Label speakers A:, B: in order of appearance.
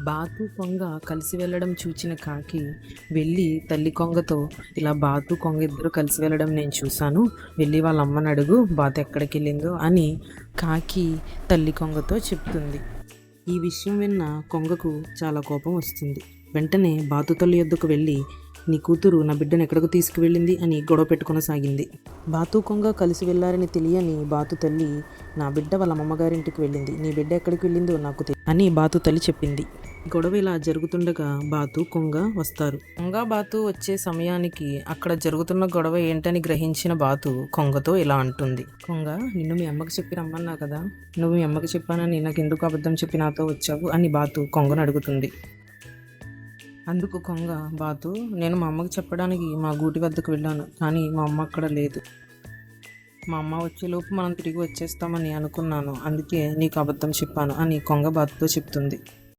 A: బాతు కొంగ కలిసి వెళ్ళడం చూచిన కాకి వెళ్ళి తల్లి కొంగతో, ఇలా బాతు కొంగ ఇద్దరు కలిసి వెళ్ళడం నేను చూశాను, వెళ్ళి వాళ్ళ అమ్మని అడుగు బాతు ఎక్కడికి వెళ్ళిందో అని కాకి తల్లి కొంగతో చెప్తుంది. ఈ విషయం విన్న కొంగకు చాలా కోపం వస్తుంది. వెంటనే బాతు తల్లి యొద్దకు వెళ్ళి, నీ కూతురు నా బిడ్డను ఎక్కడికి తీసుకువెళ్ళింది అని గొడవ పెట్టుకొనసాగింది. బాతు కొంగ కలిసి వెళ్ళారని తెలియని బాతు తల్లి, నా బిడ్డ వాళ్ళ అమ్మగారింటికి వెళ్ళింది, నీ బిడ్డ ఎక్కడికి వెళ్ళిందో నాకు అని బాతు తల్లి చెప్పింది. గొడవ ఇలా జరుగుతుండగా బాతు కొంగ వస్తారు. కొంగ బాతు వచ్చే సమయానికి అక్కడ జరుగుతున్న గొడవ ఏంటని గ్రహించిన బాతు కొంగతో ఇలా అంటుంది. కొంగ, నిన్ను మీ అమ్మకి చెప్పి రమ్మన్నా కదా, నువ్వు మీ అమ్మకి చెప్పానని నాకు ఎందుకు అబద్ధం చెప్పి నాతో వచ్చావు అని బాతు కొంగను అడుగుతుంది. అందుకు కొంగ, బాతు, నేను మా అమ్మకి చెప్పడానికి మా గూటి వద్దకు వెళ్ళాను, కానీ మా అమ్మ అక్కడ లేదు. మా అమ్మ వచ్చేలోపు మనం తిరిగి వచ్చేస్తామని అనుకున్నాను, అందుకే నీకు అబద్ధం చెప్పాను అని కొంగ బాతుతో చెప్తుంది.